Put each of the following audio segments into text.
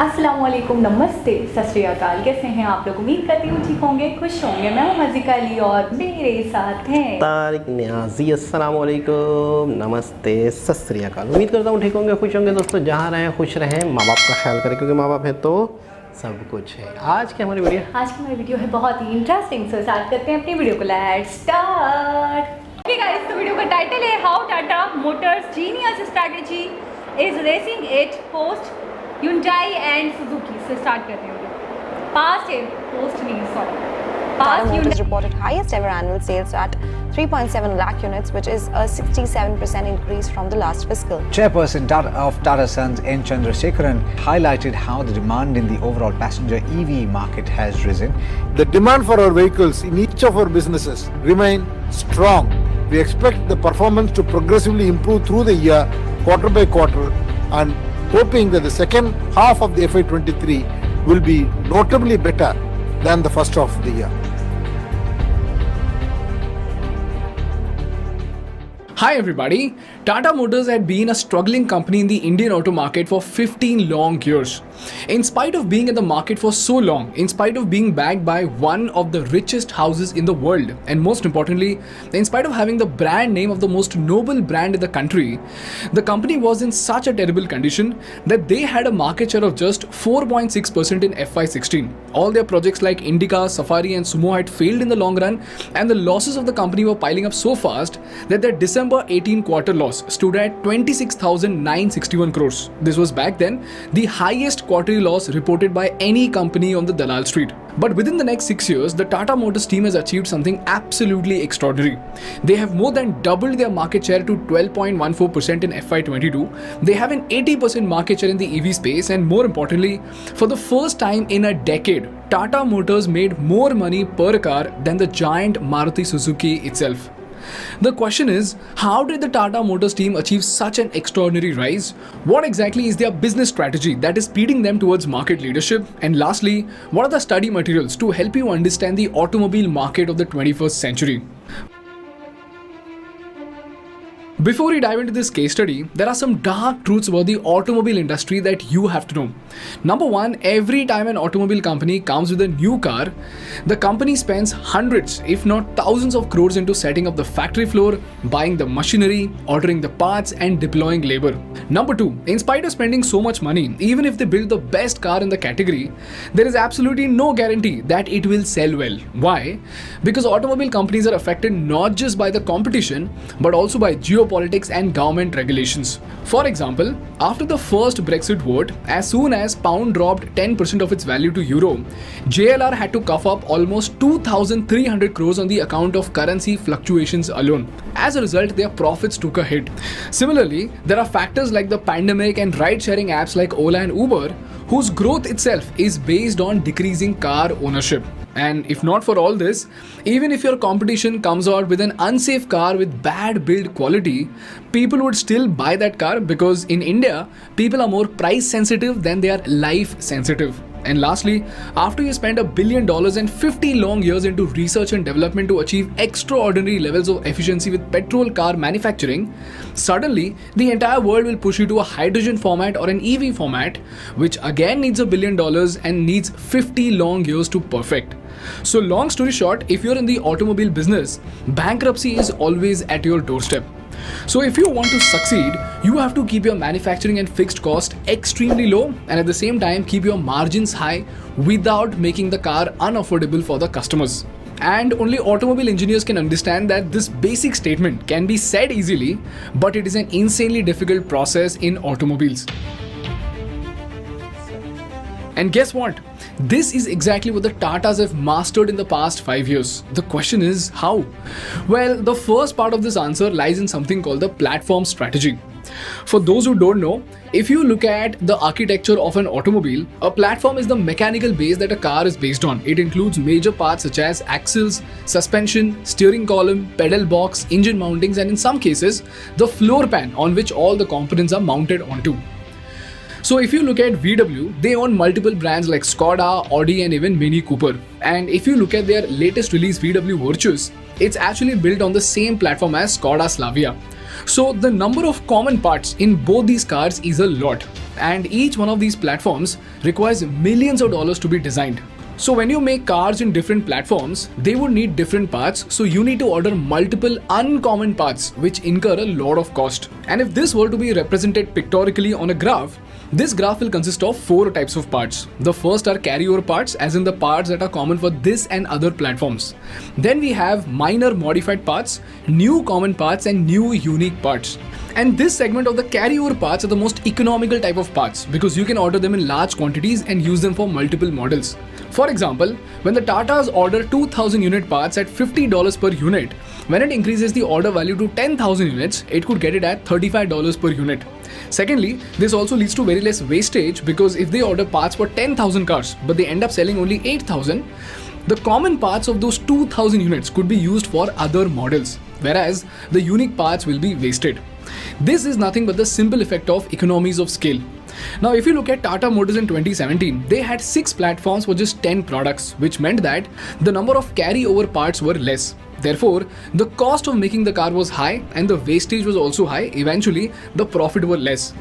अस्सलामुअलैकुम, नमस्ते, सत श्री अकाल। कैसे हैं आप लोग? उम्मीद करती हूँ ठीक होंगे, खुश होंगे। मैं हूँ मज़िका अली और मेरे साथ हैं तारिक न्याजी। अस्सलामुअलैकुम, नमस्ते, सत श्री अकाल। उम्मीद करता हूँ ठीक होंगे, खुश होंगे। दोस्तों जहाँ रहें खुश रहें, माँ बाप का ख्याल करें, क्योंकि माँ बाप है तो सब कुछ है। आज की हमारी वीडियो है बहुत ही इंटरेस्टिंग। सो स्टार्ट करते हैं अपनी वीडियो को। Let's start. ओके गाइस, तो वीडियो का टाइटल है how Tata Motors genius strategy is racing it post Hyundai and Suzuki से स्टार्ट करते हैं। पास्ट है, पोस्ट नहीं, sorry. Tata Motors reported highest ever annual sales at 3.7 lakh units, which is a 67% increase from the last fiscal. Chairperson of Tata Sons N. Chandrasekaran highlighted how the demand in the overall passenger EV market has risen. The demand for our vehicles in each of our businesses remain strong. We expect the performance to progressively improve through the year, quarter by quarter, and hoping that the second half of the FY23 will be notably better than the first half of the year. Hi everybody, Tata Motors had been a struggling company in the Indian auto market for 15 long years. In spite of being in the market for so long, in spite of being backed by one of the richest houses in the world, and most importantly, in spite of having the brand name of the most noble brand in the country, the company was in such a terrible condition that they had a market share of just 4.6% in FY16. All their projects like Indica, Safari and Sumo had failed in the long run, and the losses of the company were piling up so fast that their December 18 quarter loss stood at 26,961 crores. This was back then the highest quarterly loss reported by any company on the Dalal Street. But within the next 6 years, the Tata Motors team has achieved something absolutely extraordinary. They have more than doubled their market share to 12.14% in FY22. They have an 80% market share in the EV space, and more importantly, for the first time in a decade, Tata Motors made more money per car than the giant Maruti Suzuki itself. The question is, how did the Tata Motors team achieve such an extraordinary rise? What exactly is their business strategy that is speeding them towards market leadership? And lastly, what are the study materials to help you understand the automobile market of the 21st century? Before we dive into this case study, there are some dark truths about the automobile industry that you have to know. Number one, every time an automobile company comes with a new car, the company spends hundreds, if not thousands of crores into setting up the factory floor, buying the machinery, ordering the parts and deploying labor. Number two, in spite of spending so much money, even if they build the best car in the category, there is absolutely no guarantee that it will sell well. Why? Because automobile companies are affected not just by the competition, but also by geopolitics and government regulations. For example, after the first Brexit vote, as soon as pound dropped 10% of its value to euro, JLR had to cough up almost 2,300 crores on the account of currency fluctuations alone. As a result, their profits took a hit. Similarly, there are factors like the pandemic and ride-sharing apps like Ola and Uber, whose growth itself is based on decreasing car ownership. And if not for all this, even if your competition comes out with an unsafe car with bad build quality, people would still buy that car because in India, people are more price sensitive than they are life sensitive. And lastly, after you spend $1 billion and 50 long years into research and development to achieve extraordinary levels of efficiency with petrol car manufacturing, suddenly the entire world will push you to a hydrogen format or an EV format, which again needs $1 billion and needs 50 long years to perfect. So long story short, if you're in the automobile business, bankruptcy is always at your doorstep. So if you want to succeed, you have to keep your manufacturing and fixed cost extremely low and at the same time keep your margins high without making the car unaffordable for the customers. And only automobile engineers can understand that this basic statement can be said easily, but it is an insanely difficult process in automobiles. And guess what? This is exactly what the Tatas have mastered in the past 5 years. The question is how? Well, the first part of this answer lies in something called the platform strategy. For those who don't know, if you look at the architecture of an automobile, a platform is the mechanical base that a car is based on. It includes major parts such as axles, suspension, steering column, pedal box, engine mountings, and in some cases, the floor pan on which all the components are mounted onto. So if you look at VW, they own multiple brands like Skoda, Audi and even Mini Cooper. And if you look at their latest release VW Virtus, it's actually built on the same platform as Skoda Slavia. So the number of common parts in both these cars is a lot, and each one of these platforms requires millions of dollars to be designed. So when you make cars in different platforms, they would need different parts, so you need to order multiple uncommon parts which incur a lot of cost. And if this were to be represented pictorially on a graph, this graph will consist of 4 types of parts. The first are carryover parts, as in the parts that are common for this and other platforms. Then we have minor modified parts, new common parts and new unique parts. And this segment of the carryover parts are the most economical type of parts because you can order them in large quantities and use them for multiple models. For example, when the Tatas order 2000 unit parts at $50 per unit, when it increases the order value to 10,000 units, it could get it at $35 per unit. Secondly, this also leads to very less wastage because if they order parts for 10,000 cars but they end up selling only 8,000, the common parts of those 2,000 units could be used for other models, whereas the unique parts will be wasted. This is nothing but the simple effect of economies of scale. Now, if you look at Tata Motors in 2017, they had 6 platforms for just 10 products, which meant that the number of carryover parts were less. Therefore, the cost of making the car was high and the wastage was also high. Eventually, the profit were less.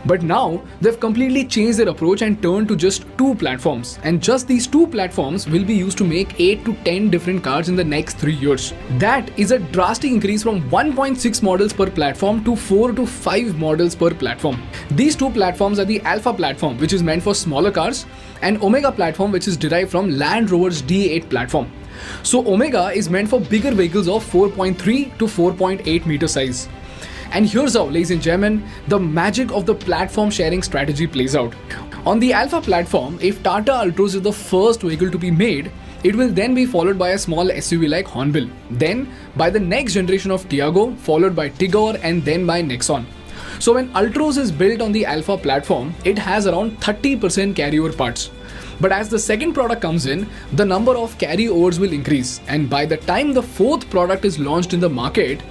But now, they've completely changed their approach and turned to just 2 platforms. And just these 2 platforms will be used to make 8 to 10 different cars in the next 3 years. That is a drastic increase from 1.6 models per platform to 4 to 5 models per platform. These 2 platforms are the Alpha platform, which is meant for smaller cars, and Omega platform, which is derived from Land Rover's D8 platform. So Omega is meant for bigger vehicles of 4.3 to 4.8 meter size. And here's how, ladies and gentlemen, the magic of the platform sharing strategy plays out. On the Alpha platform, if Tata Altroz is the first vehicle to be made, it will then be followed by a small SUV like Hornbill. Then by the next generation of Tiago, followed by Tigor and then by Nexon. So when Altroz is built on the Alpha platform, it has around 30% carryover parts. But as the second product comes in, the number of carryovers will increase, and by the time the 4th product is launched in the market,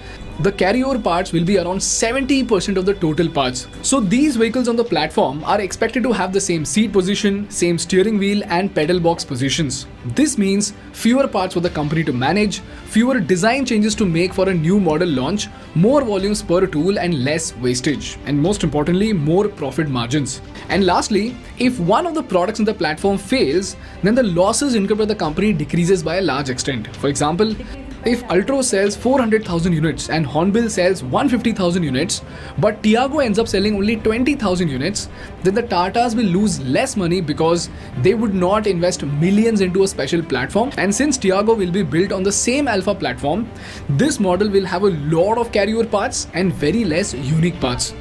the carryover parts will be around 70% of the total parts. So these vehicles on the platform are expected to have the same seat position, same steering wheel and pedal box positions. This means fewer parts for the company to manage, fewer design changes to make for a new model launch, more volumes per tool and less wastage, and most importantly, more profit margins. And lastly, if one of the products in the platform fails, then the losses incurred by the company decreases by a large extent. For example, if Altroz sells 400,000 units and Hornbill sells 150,000 units, but Tiago ends up selling only 20,000 units, then the Tatas will lose less money because they would not invest millions into a special platform. And since Tiago will be built on the same Alpha platform, this model will have a lot of carryover parts and very less unique parts.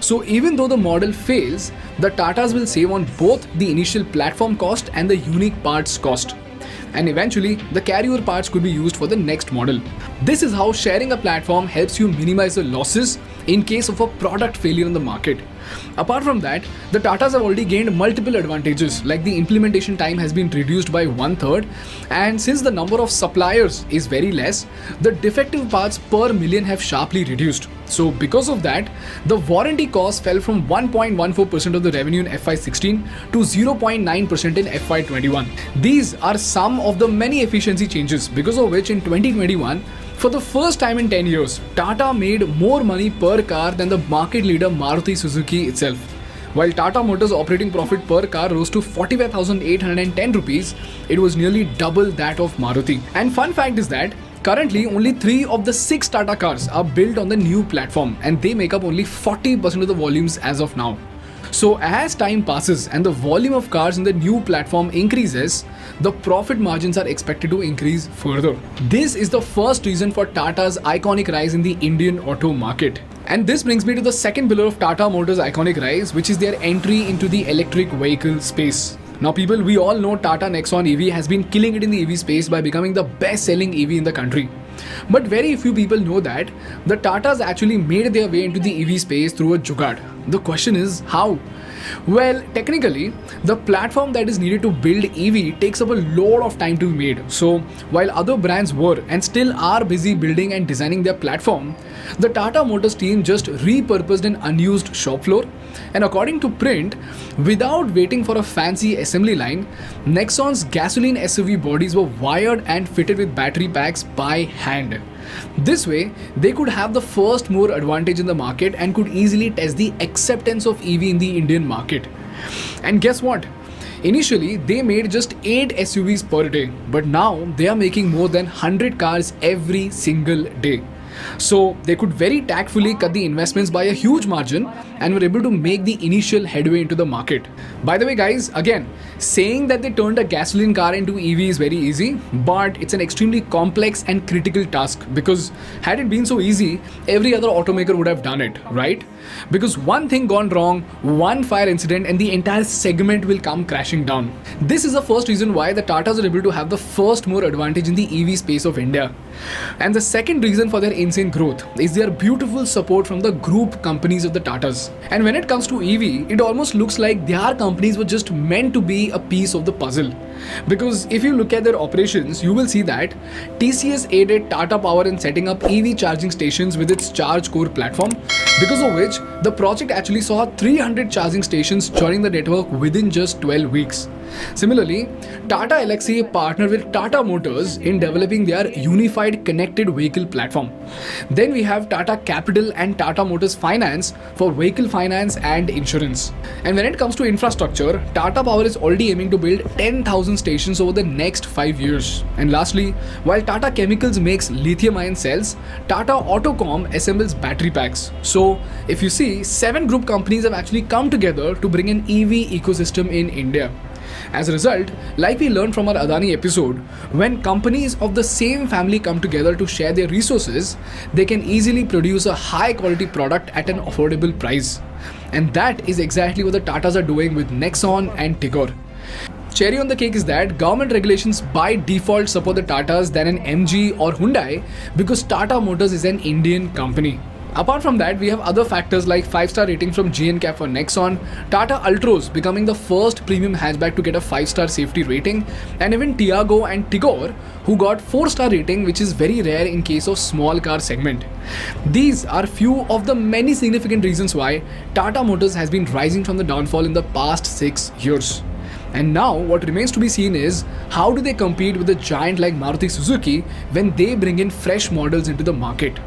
So even though the model fails, the Tatas will save on both the initial platform cost and the unique parts cost. And eventually, the carryover parts could be used for the next model. This is how sharing a platform helps you minimize the losses in case of a product failure in the market. Apart from that, the Tatas have already gained multiple advantages, like the implementation time has been reduced by 1/3, and since the number of suppliers is very less, the defective parts per million have sharply reduced. So because of that, the warranty cost fell from 1.14% of the revenue in FY16 to 0.9% in FY21. These are some of the many efficiency changes, because of which in 2021, for the first time in 10 years, Tata made more money per car than the market leader Maruti Suzuki itself. While Tata Motors' operating profit per car rose to 45,810 rupees, it was nearly double that of Maruti. And fun fact is that currently only 3 of the 6 Tata cars are built on the new platform, and they make up only 40% of the volumes as of now. So as time passes and the volume of cars in the new platform increases, the profit margins are expected to increase further. This is the first reason for Tata's iconic rise in the Indian auto market. And this brings me to the second pillar of Tata Motors' iconic rise, which is their entry into the electric vehicle space. Now people, we all know Tata Nexon EV has been killing it in the EV space by becoming the best-selling EV in the country. But very few people know that the Tatas actually made their way into the EV space through a jugaad. The question is, how? Well, technically, the platform that is needed to build EV takes up a lot of time to be made. So, while other brands were and still are busy building and designing their platform, the Tata Motors team just repurposed an unused shop floor. And according to print, without waiting for a fancy assembly line, Nexon's gasoline SUV bodies were wired and fitted with battery packs by hand. This way, they could have the first mover advantage in the market and could easily test the acceptance of EV in the Indian market. And guess what? Initially, they made just 8 SUVs per day, but now they are making more than 100 cars every single day. So they could very tactfully cut the investments by a huge margin and were able to make the initial headway into the market. By the way guys, again, saying that they turned a gasoline car into EV is very easy, but it's an extremely complex and critical task, because had it been so easy, every other automaker would have done it, right? Because one thing gone wrong, one fire incident, and the entire segment will come crashing down. This is the first reason why the Tatas are able to have the first mover advantage in the EV space of India. And the second reason for their insane growth is their beautiful support from the group companies of the Tatas. And when it comes to EV, it almost looks like their companies were just meant to be a piece of the puzzle. Because if you look at their operations, you will see that TCS aided Tata Power in setting up EV charging stations with its Charge Core platform, because of which the project actually saw 300 charging stations joining the network within just 12 weeks. Similarly, Tata Elxsi partnered with Tata Motors in developing their unified connected vehicle platform. Then we have Tata Capital and Tata Motors Finance for vehicle finance and insurance. And when it comes to infrastructure, Tata Power is already aiming to build 10,000 stations over the next 5 years. And lastly, while Tata Chemicals makes lithium-ion cells, Tata Autocom assembles battery packs. So if you see, 7 group companies have actually come together to bring an EV ecosystem in India. As a result, like we learned from our Adani episode, when companies of the same family come together to share their resources, they can easily produce a high quality product at an affordable price. And that is exactly what the Tatas are doing with Nexon and Tigor. Cherry on the cake is that government regulations by default support the Tatas than an MG or Hyundai, because Tata Motors is an Indian company. Apart from that, we have other factors like 5-star rating from GNCAP for Nexon, Tata Altroz becoming the first premium hatchback to get a 5-star safety rating, and even Tiago and Tigor, who got 4-star rating, which is very rare in case of small car segment. These are few of the many significant reasons why Tata Motors has been rising from the downfall in the past 6 years. And now what remains to be seen is how do they compete with a giant like Maruti Suzuki when they bring in fresh models into the market.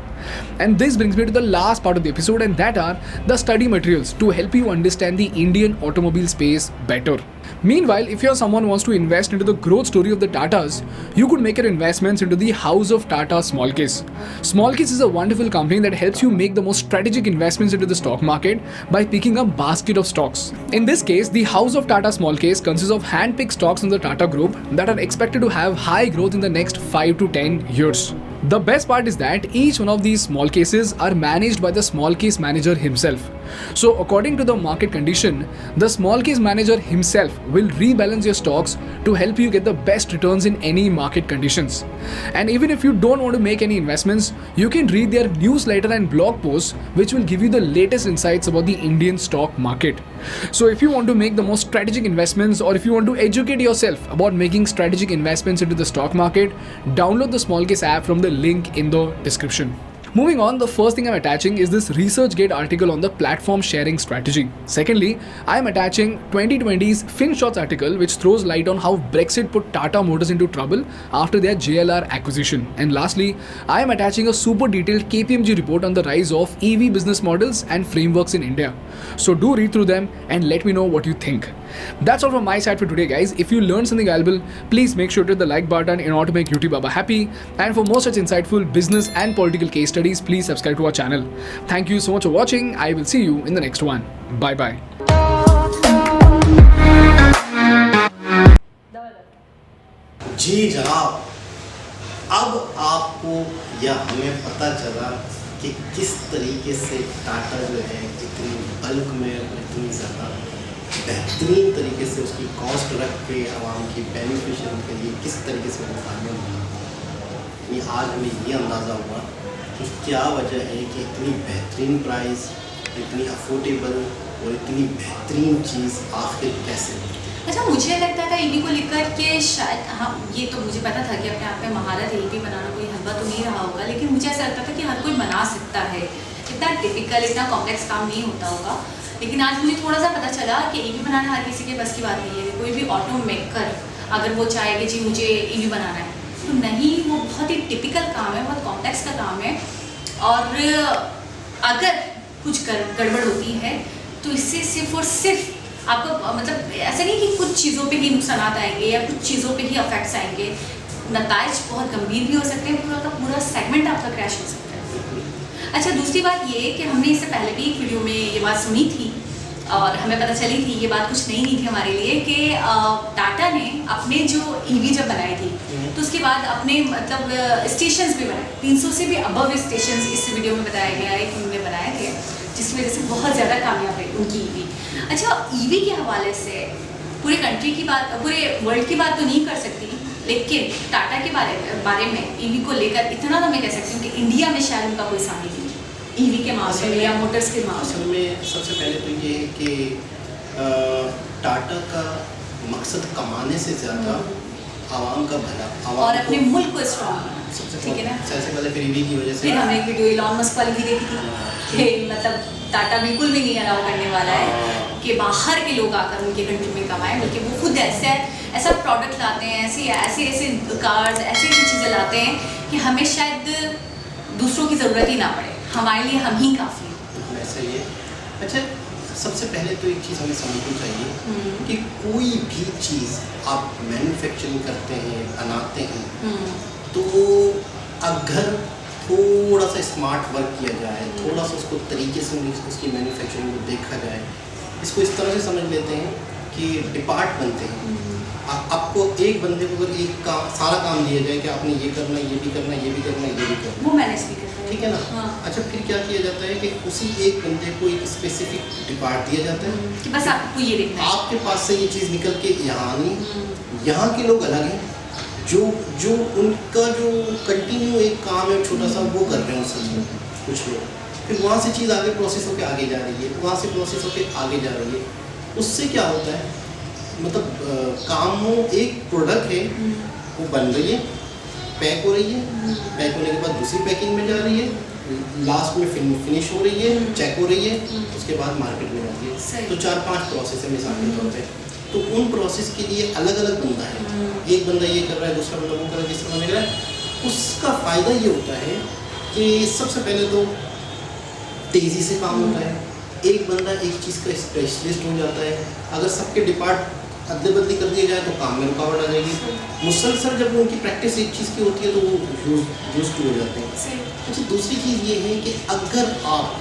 And this brings me to the last part of the episode, and that are the study materials to help you understand the Indian automobile space better. Meanwhile, if you're someone who wants to invest into the growth story of the Tatas, you could make your investments into the House of Tata Small Case. Small Case is a wonderful company that helps you make the most strategic investments into the stock market by picking a basket of stocks. In this case, the House of Tata Small Case consists of hand-picked stocks in the Tata Group that are expected to have high growth in the next 5 to 10 years. The best part is that each one of these small cases are managed by the small case manager himself. So according to the market condition, the small case manager himself will rebalance your stocks to help you get the best returns in any market conditions. And even if you don't want to make any investments, you can read their newsletter and blog posts, which will give you the latest insights about the Indian stock market. So if you want to make the most strategic investments, or if you want to educate yourself about making strategic investments into the stock market, download the Small Case app from the link in the description. Moving on, the first thing I'm attaching is this ResearchGate article on the platform sharing strategy. Secondly, I'm attaching 2020's FinShots article, which throws light on how Brexit put Tata Motors into trouble after their JLR acquisition. And lastly, I am attaching a super detailed KPMG report on the rise of EV business models and frameworks in India. So do read through them and let me know what you think. That's all from my side for today, guys. If you learned something valuable, please make sure to hit the like button in order to make YouTube Baba happy. And for more such insightful business and political case studies, please subscribe to our channel. Thank you so much for watching. I will see you in the next one. Bye bye. जी जनाब, अब आपको या हमें पता चला कि किस तरीके से टाटा जो है इतनी बल्क में और इतनी ज़्यादा बेहतरीन तरीके से उसकी कॉस्ट रख के आवाम की बेनिफिशियल के लिए किस तरीके से वो कामयाब हुआ। ये आज हमें ये अंदाज़ा हुआ कि क्या वजह है कि इतनी बेहतरीन प्राइस, इतनी अफोर्डेबल और इतनी बेहतरीन चीज़ आखिर कैसे मिली। अच्छा, मुझे लगता था ईवी को लेकर के शायद, हाँ ये तो मुझे पता था कि अपने आप में महारत है, ईवी बनाना कोई हलवा तो नहीं रहा होगा, लेकिन मुझे ऐसा लगता था कि हर कोई बना सकता है, इतना टिपिकल इतना कॉम्प्लेक्स काम नहीं होता होगा। लेकिन आज मुझे थोड़ा सा पता चला कि ईवी बनाना हर किसी के बस की बात नहीं है। कोई भी ऑटो मेकर अगर वो चाहे कि जी मुझे ईवी बनाना है, तो नहीं, वो बहुत ही टिपिकल काम है, बहुत कॉम्प्लेक्स का काम है। और अगर कुछ गड़बड़ होती है तो इससे सिर्फ और सिर्फ आपको मतलब ऐसा नहीं कि कुछ चीज़ों पे ही नुकसान आएंगे या कुछ चीज़ों पे ही इफेक्ट्स आएंगे, नताइज बहुत गंभीर भी हो सकते हैं, पूरा का पूरा सेगमेंट आपका क्रैश हो सकता है। अच्छा, दूसरी बात ये कि हमने इससे पहले भी एक वीडियो में ये बात सुनी थी और हमें पता चली थी, ये बात कुछ नई नहीं थी हमारे लिए, कि टाटा ने अपने जो ईवी जब बनाई थी तो उसके बाद अपने मतलब स्टेशंस भी बनाए, 300 से भी अबव स्टेशंस इस वीडियो में बताया गया है कि उन्होंने बनाए थे, जिसकी वजह से बहुत ज़्यादा कामयाब रही उनकी ईवी। अच्छा, ईवी के हवाले से पूरे कंट्री की बात, पूरे वर्ल्ड की बात तो नहीं कर सकती, लेकिन टाटा के बारे में ईवी को लेकर इतना तो मैं कह सकती हूँ कि इंडिया में शायद उनका कोई सानी नहीं ईवी के मामले में या मोटर्स के मामले असल में। सबसे पहले तो ये है कि टाटा का मकसद कमाने से ज़्यादा आवाम का भला, और अपने मुल्क को स्ट्रॉन्ग, ठीक है ना। सबसे पहले फिर ईवी की वजह से फिर हमने एक वीडियो इलॉन मस्क वाली भी देखी थी कि मतलब टाटा बिल्कुल भी नहीं अलाउ करने वाला है कि बाहर के लोग आकर उनके कंट्री में कमाएं, बल्कि वो खुद ऐसा प्रोडक्ट लाते हैं, ऐसे कार्स, ऐसी चीज़ें लाते हैं कि हमें शायद दूसरों की ज़रूरत ही ना पड़े, हमारे लिए हम ही काफ़ी हैं। ऐसा ही है। अच्छा, सबसे पहले तो एक चीज़ हमें समझनी चाहिए कि कोई भी चीज़ आप मैन्युफैक्चरिंग करते हैं, बनाते हैं, तो अगर थोड़ा सा स्मार्ट वर्क किया जाए, थोड़ा सा उसको तरीके से उसकी मैन्युफैक्चरिंग को देखा जाए, इसको इस तरह से समझ लेते हैं कि डिपार्ट बनते हैं। आपको एक बंदे को अगर एक काम, सारा काम दिया जाए कि आपने ये करना, ये भी करना, ये भी करना, ये भी करना, वो मैनेज भी करते हैं, ठीक है ना। हाँ। अच्छा, फिर क्या किया जाता है कि उसी एक बंदे को एक स्पेसिफिक डिपार्ट दिया जाता है कि बस आपको ये देखना है, आपके पास से ये चीज़ निकल के यहाँ आनी, यहाँ के लोग अलग हैं, जो उनका जो कंटिन्यू एक काम है छोटा सा, वो कर रहे हैं उसमें कुछ लोग, फिर वहाँ से चीज़ आगे प्रोसेस होकर आगे जा रही है, वहाँ से प्रोसेस होकर आगे जा रही है। उससे क्या होता है, मतलब काम हो, एक प्रोडक्ट है वो बन रही है, पैक हो रही है, पैक होने के बाद दूसरी पैकिंग में जा रही है, लास्ट में फिनिश हो रही है, चेक हो रही है, उसके बाद मार्केट में जाती है। तो 4-5 प्रोसेस है मिसाल के तौर पे, तो उन प्रोसेस के लिए अलग अलग बंदा है, एक बंदा ये कर रहा है, दूसरा बंदा वो कर रहा है, तीसरा बंदा कर रहा है। उसका फ़ायदा ये होता है कि सबसे पहले तो तेज़ी से काम होता है, एक बंदा एक चीज़ का स्पेशलिस्ट हो जाता है। अगर सबके डिपार्ट अदले बदली कर दिया जाए तो काम में रुकावट आ जाएगी। मुसलसल जब उनकी प्रैक्टिस एक चीज़ की होती है तो वो यूज्ड हो जाते हैं। अच्छा, दूसरी चीज़ ये है कि अगर आप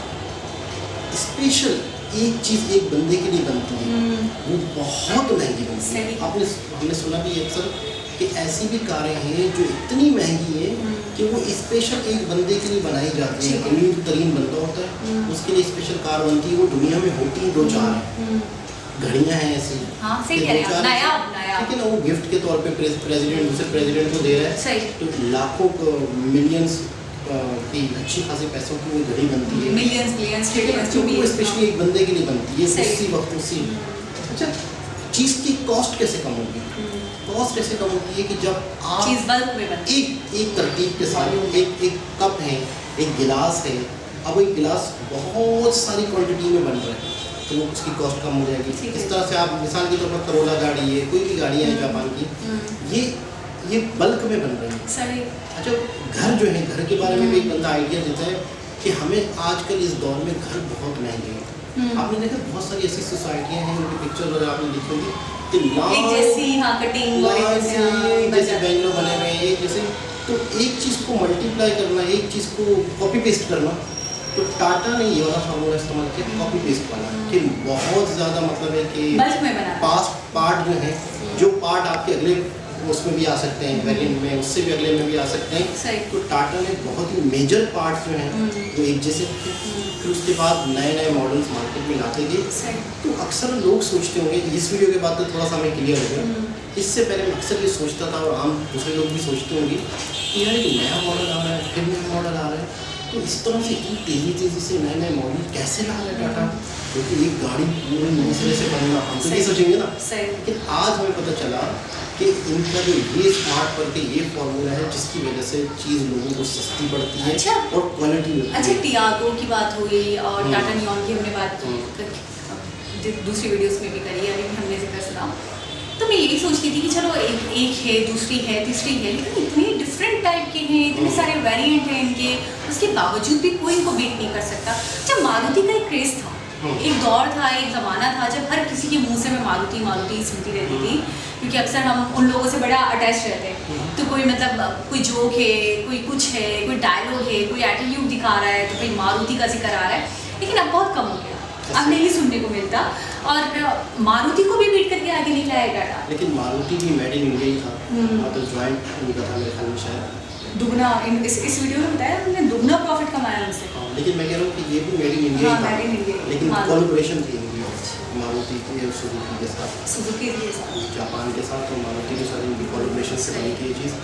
स्पेशल एक चीज़ एक बंदे के लिए बनती है, वो बहुत महंगी बनती है। हमने सुना भी अक्सर कि ऐसी भी कारें हैं जो इतनी महंगी है कि वो स्पेशल एक बंदे के लिए बनाई जाती है। अमीर तरीन बंदा होता है, उसके लिए स्पेशल कार बनती है, वो दुनिया में होती है 2-4 हैं। घड़ियाँ हैं ऐसी, हाँ, सही कह रहे हैं, नया ठीक है ना, वो गिफ्ट के तौर पे प्रेसिडेंट दूसरे प्रेसिडेंट को दे रहा है, सही। तो लाखों मिलियंस की अच्छी खासी पैसों की वो घड़ी बनती है, मिलियंस जो वो स्पेशली एक बंदे के लिए बनती है, उसी वक्त उसी। अच्छा, चीज़ की कॉस्ट कैसे कम होगी? कॉस्ट कैसे कम होती है कि जब आप चीज़ बल्क में बनती है, एक तरतीब के साथ एक कप है, एक गिलास है, अब एक गिलास बहुत सारी क्वांटिटी में बन रहा है तो वो उसकी कॉस्ट कम हो जाएगी। इस तरह से आप मिसाल के तौर पर करोला गाड़ी है, कोई भी गाड़ियाँ हैं जापान की, ये बल्क में बन रही हैं। अच्छा, घर जो है, घर के बारे में भी एक बंदा आइडिया देता है कि हमें आजकल इस दौर में घर बहुत महंगे हैं। आपने देखा बहुत सारी ऐसी सोसाइटियाँ हैं उनकी पिक्चर वगैरह आपने देखी होगी जैसे बेंगलोर बने हुए हैं, जैसे तो एक चीज़ को मल्टीप्लाई करना, एक चीज़ को कॉपी पेस्ट करना, तो टाटा ने ये वाला फार्मूला इस्तेमाल किया, कॉपी पेस्ट वाला, कि बहुत ज़्यादा मतलब है कि पार्ट जो है, जो पार्ट आपके अगले उसमें भी आ सकते हैं, वेरिएंट में, उससे भी अगले में भी आ सकते हैं। तो टाटा ने बहुत ही मेजर पार्ट जो हैं वो एक जैसे रखे, फिर उसके बाद नए मॉडल्स मार्केट में लाते गए। तो अक्सर लोग सोचते होंगे, इस वीडियो के बाद तो थोड़ा सा हमें क्लियर हो गया, इससे पहले मैं अक्सर ये सोचता था और आम दूसरे लोग भी सोचते होंगे कि यार एक नया मॉडल आ रहा है, फिर नया मॉडल आ रहा है, तो इस तरह से इतनी तेज़ी से नए मॉडल कैसे ला रहे हैं टाटा, क्योंकि एक गाड़ी पूरी नई सिरे से बनना, हम तो ये सोचेंगे ना। लेकिन आज हमें पता चला कि इनका जो ये स्मार्ट वर्क है, ये फॉर्मूला है जिसकी वजह से चीज़ लोगों को सस्ती पड़ती है। अच्छा, और क्वालिटी। अच्छा, टियागो की बात हो गई और टाटा नियॉन की हमने बात दूसरी वीडियोस में भी करी है, अभी हमने जिक्र सुना, तो मैं यही सोचती थी कि चलो एक है, दूसरी है, तीसरी है, लेकिन इतने डिफरेंट टाइप के हैं, इतने सारे वेरिएंट हैं इनके, उसके बावजूद भी कोई इनको बीट नहीं कर सकता। जब मारुति का एक क्रेज़ था, एक दौर था, एक ज़माना था जब हर किसी के मुंह से मैं मारुति मारुति सुनती रहती थी, क्योंकि अक्सर हम उन लोगों से बड़ा अटैच रहते हैं। तो कोई मतलब कोई जोक है, कोई कुछ है, कोई डायलॉग है, कोई एटीट्यूड दिखा रहा है तो कोई मारुति का जिक्र आ रहा है, लेकिन अब बहुत कम हो गया, अब नहीं सुनने को मिलता। और मारुति को भी बीट करके आगे नहीं लाया टाटा। लेकिन मारुति भी मेड इन इंडिया ही था, मतलब ज्वाइंट उनका था मेरे ख्याल में शायद दुगना इस वीडियो में बताया उन्होंने दुगना प्रॉफिट कमाया उनसे। लेकिन मैं कह रहा हूँ कि ये भी मेड इन इंडिया ही था, मेड इन इंडिया, लेकिन कोलैबोरेशन थी इनकी मारुति की और सुजुकी के साथ, सुजुकी के साथ, जापान के साथ, और मारुति के साथ इनकी कोलैबोरेशन से बनी थी ये चीज़।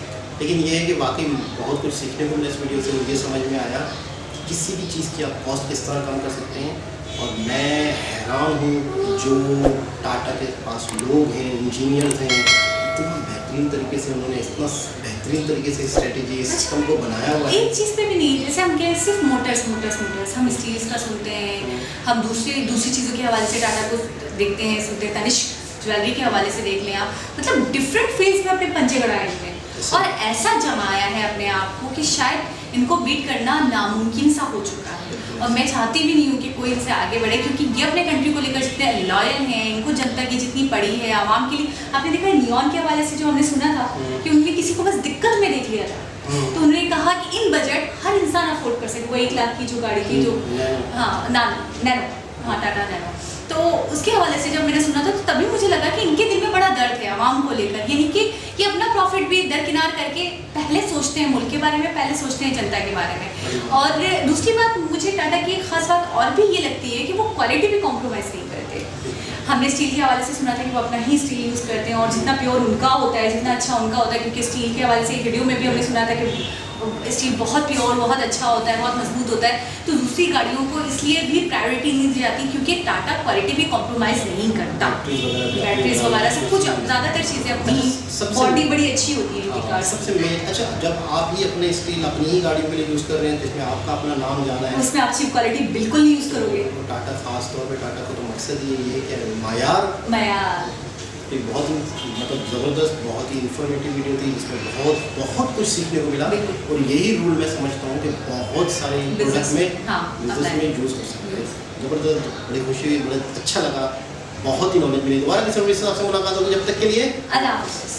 लेकिन ये है कि वाकई बहुत कुछ सीखने को मिला इस वीडियो से। मुझे समझ में आया कि किसी भी चीज़ की आप कॉस्ट किस तरह कम कर सकते हैं, और मैं हैरान हूँ जो टाटा के पास लोग हैं, इंजीनियर्स हैं, इतना बेहतरीन तरीके से उन्होंने इतना बेहतरीन तरीके से स्ट्रेटेजी सिस्टम को बनाया हुआ है। एक चीज़ पे भी नहीं, जैसे हम कहें सिर्फ मोटर्स, हम स्टील्स का सुनते हैं, हम दूसरी चीज़ों के हवाले से टाटा को देखते हैं, सुनते हैं, तनिष्क ज्वेलरी के हवाले से देख लें आप, मतलब डिफरेंट फील्ड्स में अपने पंजे गड़ाए हैं और ऐसा जमाया है अपने आप को कि शायद इनको बीट करना नामुमकिन सा हो चुका है। और मैं चाहती भी नहीं हूँ कि कोई इनसे आगे बढ़े, क्योंकि ये अपने कंट्री को लेकर जितने लॉयल हैं, इनको जनता की जितनी पड़ी है, आवाम के लिए। आपने देखा नियॉन के हवाले से जो हमने सुना था कि उन्होंने किसी को बस दिक्कत में देख लिया था, तो उन्होंने कहा कि इन बजट हर इंसान अफोर्ड कर सके, वो 1 लाख की जो गाड़ी थी, जो नैनो, टाटा नैनो, तो उसके हवाले से जब मैंने सुना था तो तभी मुझे लगा कि इनके दिल में बड़ा दर्द है आवाम को लेकर, यानी कि ये अपना प्रॉफिट भी दरकिनार करके पहले सोचते हैं मुल्क के बारे में, पहले सोचते हैं जनता के बारे में। और दूसरी बात मुझे टाटा की एक खास बात और भी ये लगती है कि वो क्वालिटी भी कॉम्प्रोमाइज़ नहीं करते। हमने स्टील के हवाले से सुना था कि वो अपना ही स्टील यूज़ करते हैं और जितना प्योर उनका होता है, जितना अच्छा उनका होता है, क्योंकि स्टील के हवाले से एक वीडियो में भी हमने सुना था कि स्टील बहुत प्योर, बहुत अच्छा होता है, बहुत मजबूत होता है। तो दूसरी गाड़ियों को इसलिए भी प्रायोरिटी नहीं दी जाती क्योंकि टाटा क्वालिटी भी कॉम्प्रोमाइज़ नहीं करता। बैटरीज वगैरह सब कुछ, ज़्यादातर चीज़ें अपनी बॉडी बड़ी अच्छी होती है इनकी कार। सबसे मेन अच्छा, जब आप ही अपने स्टील अपनी ही गाड़ियों के लिए यूज़ कर रहे हैं जिसमें आपका अपना नाम जाना है, उसमें आप चीप क्वालिटी बिल्कुल नहीं यूज़ करोगे। तो टाटा खास तौर पे टाटा का तो मकसद ये है कि मायार एक बहुत ही मतलब ज़बरदस्त, बहुत ही इंफॉर्मेटिव वीडियो थी जिसमें बहुत कुछ सीखने को मिला। और यही रूल मैं समझता हूँ कि बहुत सारे प्रोडक्ट में बिजनेस में यूज़ कर सकते हैं। ज़बरदस्त, बड़ी खुशी हुई, बड़ा अच्छा लगा, बहुत ही नॉलेज मिली। दोबारा किसी आपसे मुलाकात होगी, जब तक के लिए अल्लाह हाफ़िज़।